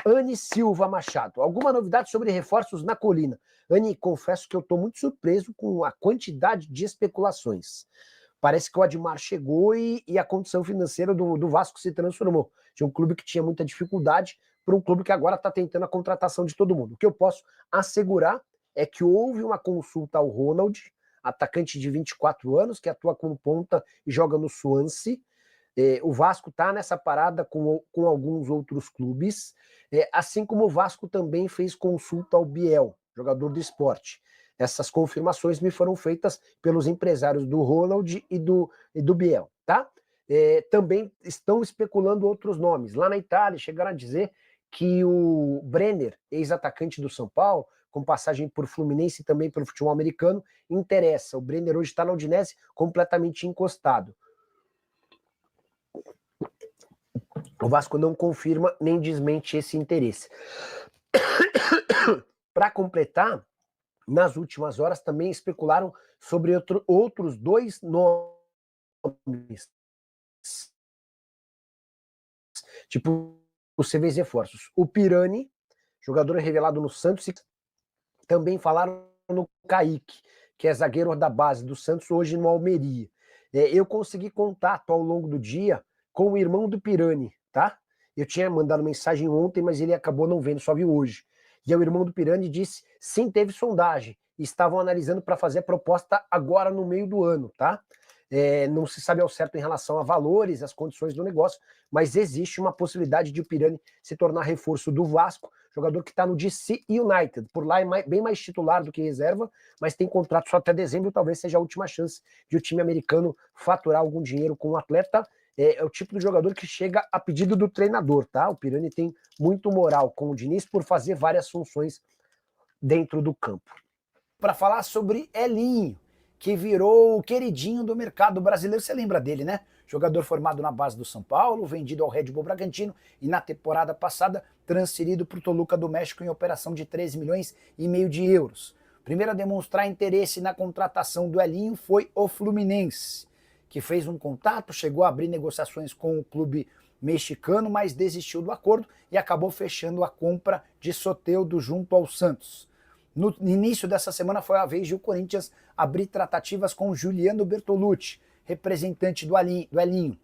Anne Silva Machado. Alguma novidade sobre reforços na Colina? Anne, confesso que eu estou muito surpreso com a quantidade de especulações. Parece que o Admar chegou e a condição financeira do Vasco se transformou. De um clube que tinha muita dificuldade para um clube que agora está tentando a contratação de todo mundo. O que eu posso assegurar é que houve uma consulta ao Ronald, atacante de 24 anos, que atua como ponta e joga no Swansea. O Vasco está nessa parada com alguns outros clubes, assim como o Vasco também fez consulta ao Biel, jogador do esporte. Essas confirmações me foram feitas pelos empresários do Ronald e do Biel, tá? Também estão especulando outros nomes. Lá na Itália, chegaram a dizer que o Brenner, ex-atacante do São Paulo, com passagem por Fluminense e também pelo futebol americano, interessa. O Brenner hoje está na Udinese completamente encostado. O Vasco não confirma nem desmente esse interesse. Para completar, nas últimas horas também especularam sobre outros dois nomes. Tipo, os CVs reforços. O Pirani, jogador revelado no Santos, e também falaram no Kaique, que é zagueiro da base do Santos, hoje no Almeria. Eu consegui contato ao longo do dia com o irmão do Pirani, tá? Eu tinha mandado mensagem ontem, mas ele acabou não vendo, só viu hoje. E o irmão do Pirani disse, sim, teve sondagem, e estavam analisando para fazer a proposta agora no meio do ano, tá? Não se sabe ao certo em relação a valores, as condições do negócio, mas existe uma possibilidade de o Pirani se tornar reforço do Vasco, jogador que está no DC United, por lá é bem mais titular do que reserva, mas tem contrato só até dezembro, talvez seja a última chance de o time americano faturar algum dinheiro com o atleta. É o tipo de jogador que chega a pedido do treinador, tá? O Pirani tem muito moral com o Diniz por fazer várias funções dentro do campo. Para falar sobre Elinho, que virou o queridinho do mercado brasileiro, você lembra dele, né? Jogador formado na base do São Paulo, vendido ao Red Bull Bragantino e na temporada passada transferido para o Toluca do México em operação de 13 milhões e meio de euros. Primeiro a demonstrar interesse na contratação do Elinho foi o Fluminense, que fez um contato, chegou a abrir negociações com o clube mexicano, mas desistiu do acordo e acabou fechando a compra de Soteldo junto ao Santos. No início dessa semana foi a vez de o Corinthians abrir tratativas com Juliano Bertolucci, representante do Elinho.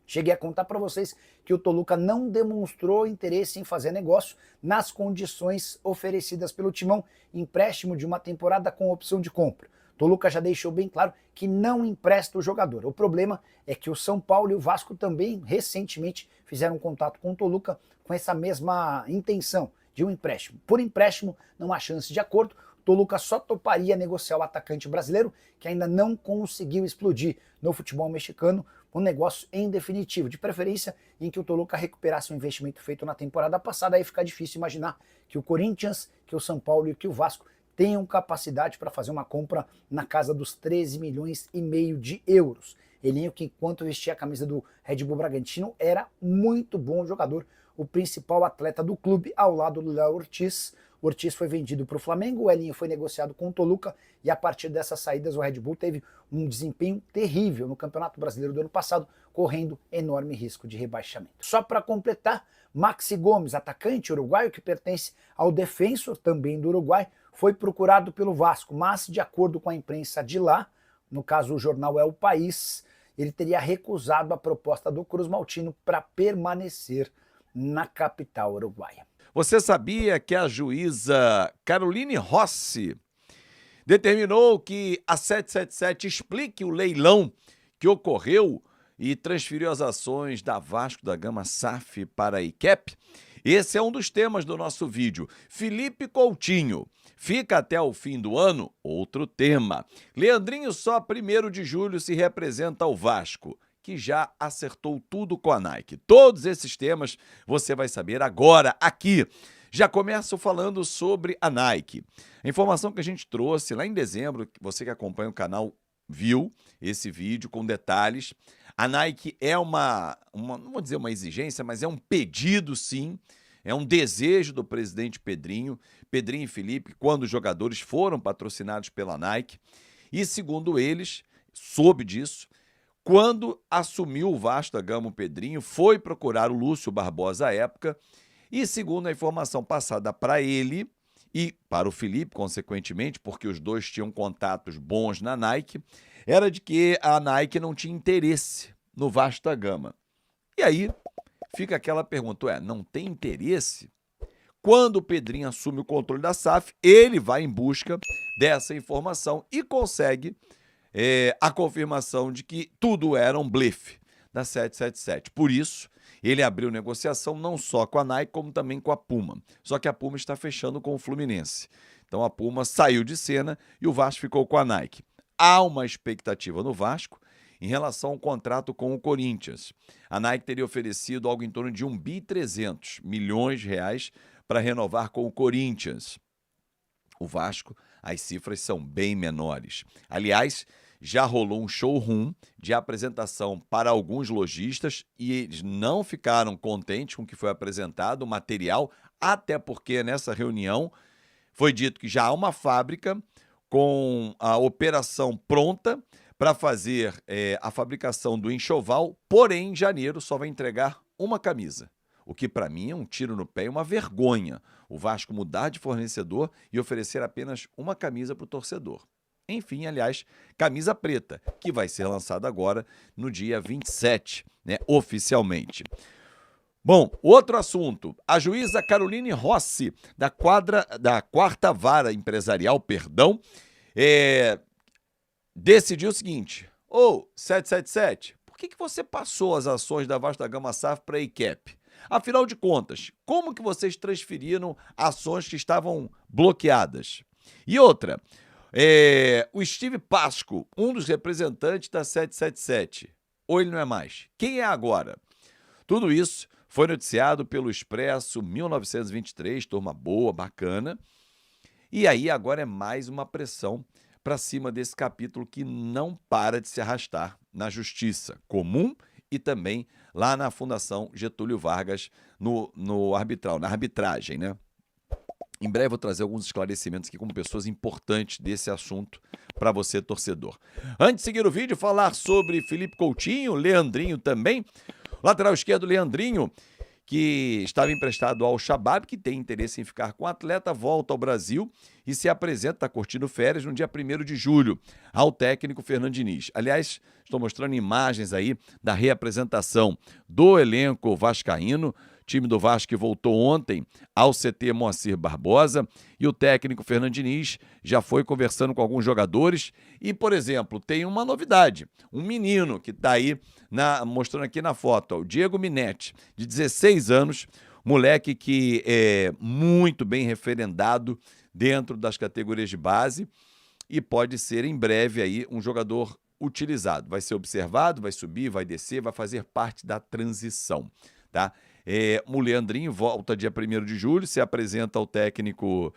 Cheguei a contar para vocês que o Toluca não demonstrou interesse em fazer negócio nas condições oferecidas pelo Timão, empréstimo de uma temporada com opção de compra. Toluca já deixou bem claro que não empresta o jogador. O problema é que o São Paulo e o Vasco também recentemente fizeram contato com o Toluca com essa mesma intenção de um empréstimo. Por empréstimo, não há chance de acordo. Toluca só toparia negociar o atacante brasileiro, que ainda não conseguiu explodir no futebol mexicano, um negócio em definitivo, de preferência em que o Toluca recuperasse o investimento feito na temporada passada. Aí fica difícil imaginar que o Corinthians, que o São Paulo e que o Vasco tenham capacidade para fazer uma compra na casa dos 13 milhões e meio de euros. Elinho, que enquanto vestia a camisa do Red Bull Bragantino, era muito bom jogador, o principal atleta do clube, ao lado do Léo Ortiz. O Ortiz foi vendido para o Flamengo, o Elinho foi negociado com o Toluca, e a partir dessas saídas o Red Bull teve um desempenho terrível no Campeonato Brasileiro do ano passado, correndo enorme risco de rebaixamento. Só para completar, Maxi Gomes, atacante uruguaio que pertence ao Defensor, também do Uruguai, foi procurado pelo Vasco, mas de acordo com a imprensa de lá, no caso o jornal É o País, ele teria recusado a proposta do Cruz Maltino para permanecer na capital uruguaia. Você sabia que a juíza Caroline Rossi determinou que a 777 explique o leilão que ocorreu e transferiu as ações da Vasco da Gama SAF para a IKEP? Esse é um dos temas do nosso vídeo. Felipe Coutinho fica até o fim do ano? Outro tema. Leandrinho só 1º de julho se representa ao Vasco, que já acertou tudo com a Nike. Todos esses temas você vai saber agora aqui. Já começo falando sobre a Nike. A informação que a gente trouxe lá em dezembro, você que acompanha o canal viu esse vídeo com detalhes. A Nike é não vou dizer uma exigência, mas é um pedido sim, é um desejo do presidente Pedrinho e Felipe, quando os jogadores foram patrocinados pela Nike. E segundo eles, soube disso, quando assumiu o Vasco da Gama o Pedrinho, foi procurar o Lúcio Barbosa à época E segundo a informação passada para ele e para o Felipe, consequentemente, porque os dois tinham contatos bons na Nike, era de que a Nike não tinha interesse no Vasco da Gama. E aí fica aquela pergunta, não tem interesse? Quando o Pedrinho assume o controle da SAF, ele vai em busca dessa informação e consegue a confirmação de que tudo era um blefe da 777. Por isso, ele abriu negociação não só com a Nike, como também com a Puma. Só que a Puma está fechando com o Fluminense. Então a Puma saiu de cena e o Vasco ficou com a Nike. Há uma expectativa no Vasco em relação ao contrato com o Corinthians. A Nike teria oferecido algo em torno de 1,3 bilhões para renovar com o Corinthians. O Vasco, as cifras são bem menores. Aliás, já rolou um showroom de apresentação para alguns lojistas e eles não ficaram contentes com o que foi apresentado, o material, até porque nessa reunião foi dito que já há uma fábrica com a operação pronta para fazer a fabricação do enxoval, porém em janeiro só vai entregar uma camisa. O que para mim é um tiro no pé e uma vergonha. O Vasco mudar de fornecedor e oferecer apenas uma camisa para o torcedor. Enfim, aliás, camisa preta, que vai ser lançada agora no dia 27, oficialmente. Bom, outro assunto. A juíza Caroline Rossi, da 4ª Vara Empresarial, decidiu o seguinte: 777, por que você passou as ações da Vasco da Gama SAF para a ICAP? Afinal de contas, como que vocês transferiram ações que estavam bloqueadas? E outra, o Steve Pasco, um dos representantes da 777, ou ele não é mais? Quem é agora? Tudo isso foi noticiado pelo Expresso 1923, turma boa, bacana. E aí agora é mais uma pressão para cima desse capítulo que não para de se arrastar na Justiça Comum e também lá na Fundação Getúlio Vargas, na arbitragem, né? Em breve eu vou trazer alguns esclarecimentos aqui com pessoas importantes desse assunto para você, torcedor. Antes de seguir o vídeo, falar sobre Felipe Coutinho, Leandrinho também. Lateral esquerdo, Leandrinho, que estava emprestado ao Shabab, que tem interesse em ficar com o atleta, volta ao Brasil e se apresenta, está curtindo férias, no dia 1º de julho, ao técnico Fernando Diniz. Aliás, estou mostrando imagens aí da reapresentação do elenco vascaíno, time do Vasco que voltou ontem ao CT Moacir Barbosa, e o técnico Fernando Diniz já foi conversando com alguns jogadores e, por exemplo, tem uma novidade, um menino que está aí mostrando aqui na foto, o Diego Minetti, de 16 anos, moleque que é muito bem referendado dentro das categorias de base e pode ser em breve aí um jogador utilizado. Vai ser observado, vai subir, vai descer, vai fazer parte da transição, tá? O Leandrinho volta dia 1º de julho, se apresenta ao técnico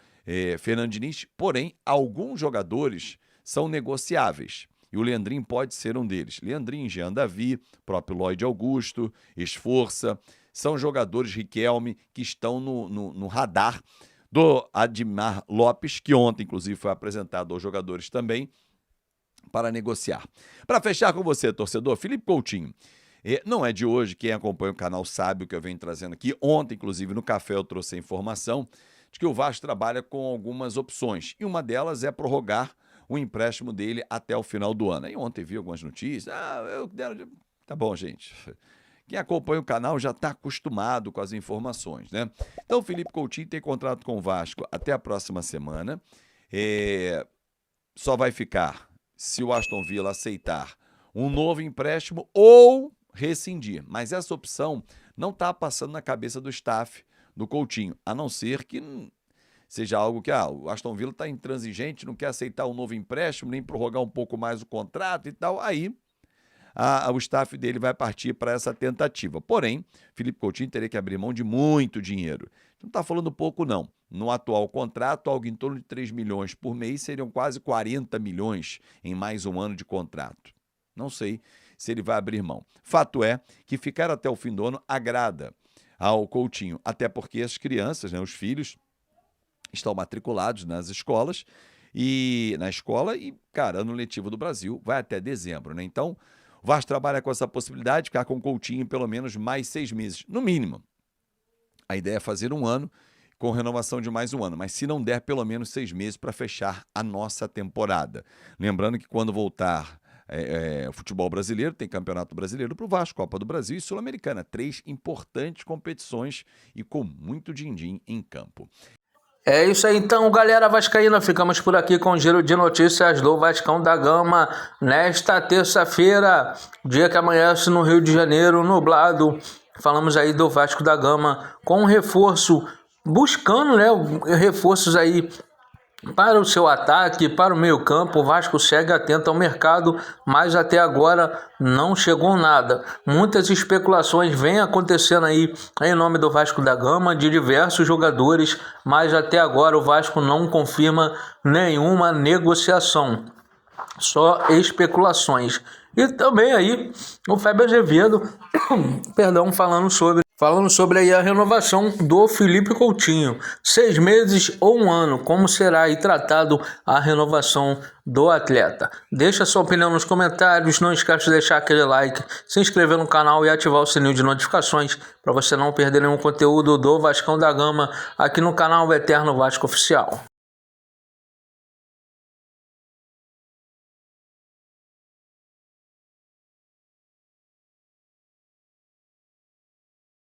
Fernando Diniz, porém, alguns jogadores são negociáveis. E o Leandrinho pode ser um deles. Leandrinho, Jean Davi, próprio Lloyd Augusto, Esforça, são jogadores, Riquelme, que estão no radar do Admar Lopes, que ontem, inclusive, foi apresentado aos jogadores também, para negociar. Para fechar com você, torcedor, Felipe Coutinho. Não é de hoje, quem acompanha o canal sabe o que eu venho trazendo aqui. Ontem, inclusive, no café eu trouxe a informação de que o Vasco trabalha com algumas opções. E uma delas é prorrogar o empréstimo dele até o final do ano. Aí ontem vi algumas notícias. Tá bom, gente. Quem acompanha o canal já está acostumado com as informações, né? Então, o Felipe Coutinho tem contrato com o Vasco até a próxima semana. Só vai ficar se o Aston Villa aceitar um novo empréstimo ou rescindir. Mas essa opção não está passando na cabeça do staff do Coutinho, a não ser que seja algo que o Aston Villa está intransigente, não quer aceitar um novo empréstimo, nem prorrogar um pouco mais o contrato e tal. Aí o staff dele vai partir para essa tentativa. Porém, Felipe Coutinho teria que abrir mão de muito dinheiro. Não está falando pouco, não. No atual contrato, algo em torno de 3 milhões por mês, seriam quase 40 milhões em mais um ano de contrato. Não sei se ele vai abrir mão. Fato é que ficar até o fim do ano agrada ao Coutinho, até porque as crianças, os filhos, estão matriculados nas escolas e cara, ano letivo do Brasil vai até dezembro, né? Então, o Vasco trabalha com essa possibilidade de ficar com o Coutinho pelo menos mais 6 meses, no mínimo. A ideia é fazer 1 ano com renovação de mais 1 ano, mas se não der, pelo menos 6 meses para fechar a nossa temporada. Lembrando que quando voltar o futebol brasileiro, tem Campeonato Brasileiro para o Vasco, Copa do Brasil e Sul-Americana. 3 importantes competições e com muito din-din em campo. É isso aí então, galera vascaína, ficamos por aqui com o giro de notícias do Vascão da Gama nesta terça-feira, dia que amanhece no Rio de Janeiro, nublado. Falamos aí do Vasco da Gama com reforço, buscando, né, reforços aí para o seu ataque, para o meio-campo. O Vasco segue atento ao mercado, mas até agora não chegou nada. Muitas especulações vêm acontecendo aí em nome do Vasco da Gama, de diversos jogadores, mas até agora o Vasco não confirma nenhuma negociação. Só especulações. E também aí o Fábio Azevedo, falando sobre aí a renovação do Felipe Coutinho. 6 meses ou 1 ano, como será aí tratado a renovação do atleta? Deixa sua opinião nos comentários, não esquece de deixar aquele like, se inscrever no canal e ativar o sininho de notificações para você não perder nenhum conteúdo do Vascão da Gama aqui no canal Eterno Vasco Oficial.